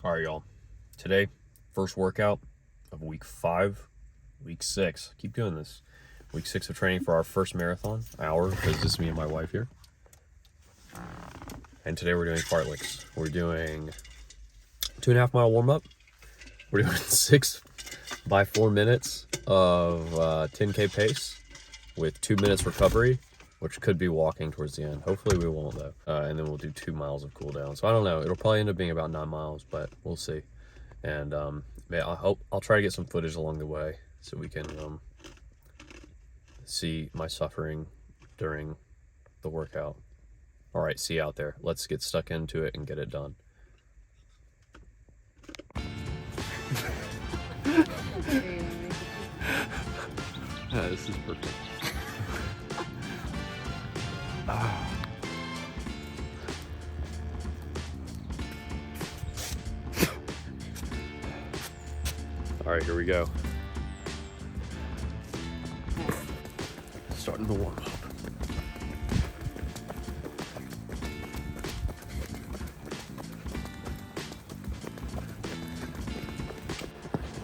All right, y'all. Today, first workout of week 6. Keep doing this. Week 6 of training for our first marathon hour, because this is me and my wife here. And today we're doing fartleks. We're doing 2.5 mile warm up. We're doing 6 by 4 minutes of 10K pace with 2 minutes recovery, which could be walking towards the end. Hopefully we won't though. And then we'll do 2 miles of cool down. So I don't know. It'll probably end up being about 9 miles, but we'll see. And I'll try to get some footage along the way so we can see my suffering during the workout. All right, see you out there. Let's get stuck into it and get it done. Yeah, this is perfect. All right, here we go. Starting the warm up.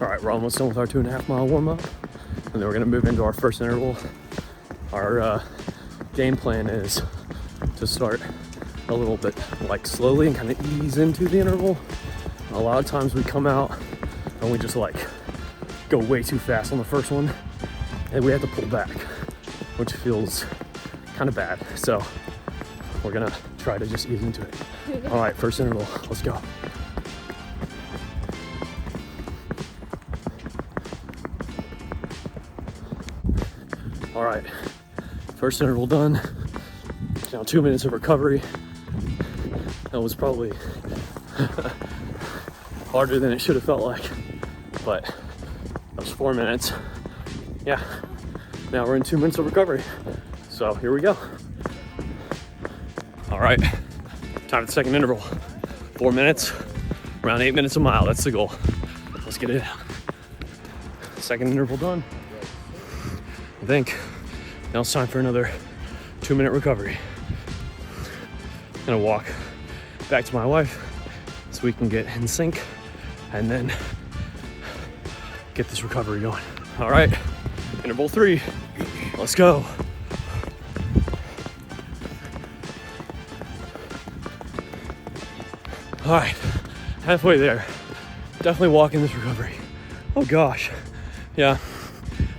All right, we're almost done with our 2.5 mile warm up, and then we're gonna move into our first interval. Our game plan is to start a little bit like slowly and kind of ease into the interval. A lot of times we come out and we just like go way too fast on the first one, and we have to pull back, which feels kind of bad. So we're gonna try to just ease into it. All right, first interval, let's go. All right, first interval done. Now 2 minutes of recovery. That was probably harder than it should have felt like, but that was 4 minutes. Yeah, now we're in 2 minutes of recovery. So here we go. All right, time for the second interval. 4 minutes, around 8 minutes a mile. That's the goal. Let's get it. Second interval done. I think now it's time for another 2 minute recovery. I'm gonna walk back to my wife so we can get in sync and then get this recovery going. All right, interval 3, let's go. All right, halfway there. Definitely walking this recovery. Oh gosh, yeah,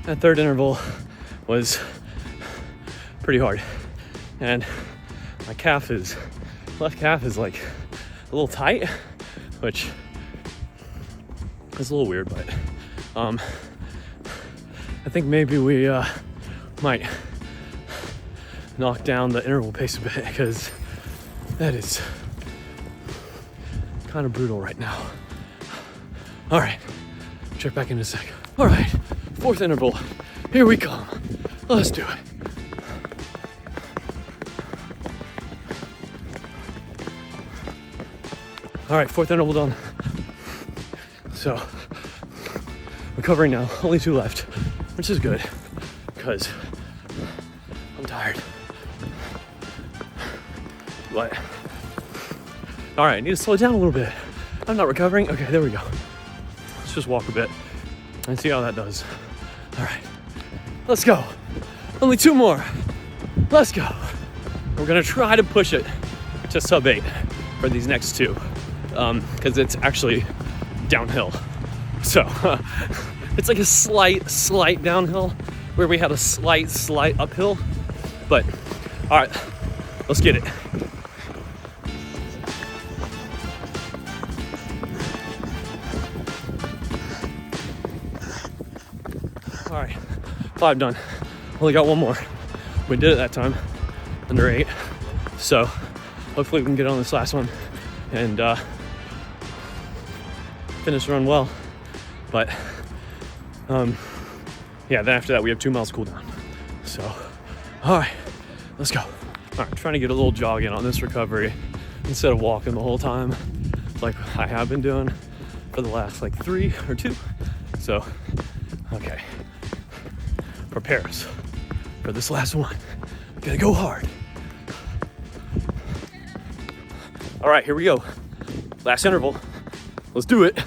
that third interval was pretty hard, and my left calf is like a little tight, which is a little weird, but I think maybe we might knock down the interval pace a bit, because that is kind of brutal right now. All right, check back in a sec. All right, fourth interval, here we come. Let's do it. All right, fourth interval done. So, recovering now, only 2 left, which is good, because I'm tired. But, all right, I need to slow down a little bit. I'm not recovering. Okay, there we go. Let's just walk a bit and see how that does. All right, let's go. Only 2 more. Let's go. We're gonna try to push it to sub 8 for these next 2, because it's actually downhill. So it's like a slight downhill where we had a slight uphill. But all right, let's get it. All right, 5 done. Only got 1 more. We did it that time, under 8. So hopefully we can get on this last one and finish the run well. But yeah, then after that we have 2 miles cool down. So all right, let's go. All right, trying to get a little jog in on this recovery instead of walking the whole time like I have been doing for the last like 3 or 2. So okay, prepare us for this last one. Gonna go hard. All right, here we go. Last interval. Let's do it.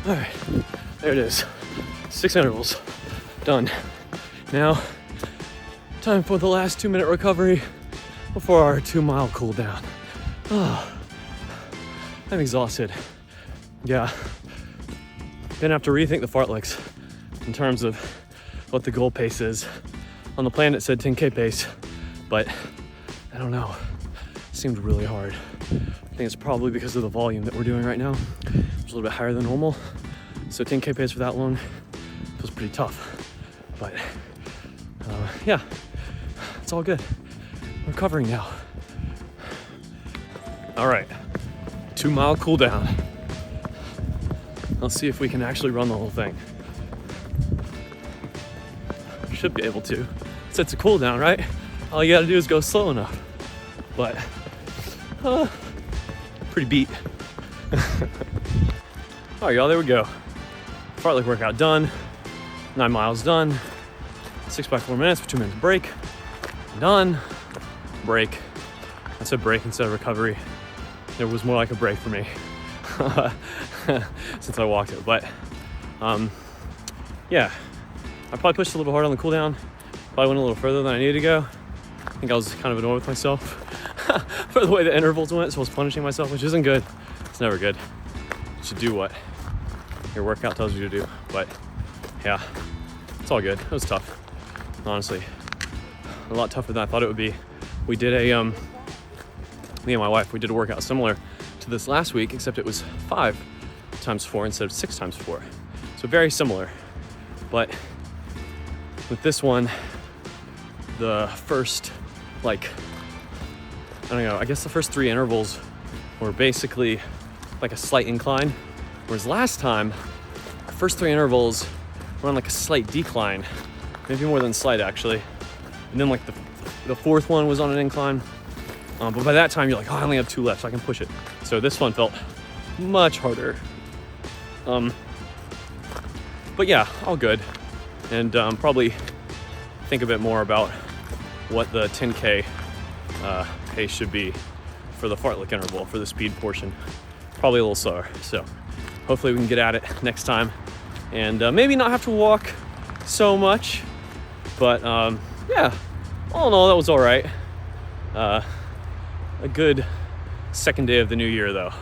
All right, there it is. 6 intervals, done. Now, time for the last 2-minute recovery before our 2-mile cool down. Oh, I'm exhausted. Yeah, gonna have to rethink the fartleks in terms of what the goal pace is. On the plan it said 10K pace, but I don't know. It seemed really hard. I think it's probably because of the volume that we're doing right now. It's a little bit higher than normal. So 10K pace for that long feels pretty tough. But yeah, it's all good. We're recovering now. All right, 2-mile cool down. Let's see if we can actually run the whole thing. Should be able to. It's a cool down, right? All you gotta do is go slow enough. But, pretty beat. All right, y'all, there we go. Fartlek workout done. 9 miles done. 6 by 4 minutes with 2 minutes break. Done. Break. I said break instead of recovery. It was more like a break for me since I walked it. But yeah, I probably pushed a little hard on the cool down. Probably went a little further than I needed to go. I think I was kind of annoyed with myself for the way the intervals went, so I was punishing myself, which isn't good. It's never good. You should do what your workout tells you to do. But yeah, it's all good. It was tough, honestly. A lot tougher than I thought it would be. We did me and my wife, we did a workout similar to this last week, except it was 5 times 4 instead of 6 times 4. So very similar. But with this one, the first, I don't know, I guess the first 3 intervals were basically like a slight incline. Whereas last time, the first 3 intervals were on like a slight decline, maybe more than slight actually. And then like the 4th one was on an incline. But by that time you're like, oh, I only have 2 left, so I can push it. So this one felt much harder. But yeah, all good. And probably think a bit more about what the 10K pace should be for the fartlek interval, for the speed portion. Probably a little slower. So hopefully we can get at it next time. And maybe not have to walk so much. But yeah, all in all, that was all right. A good second day of the new year though.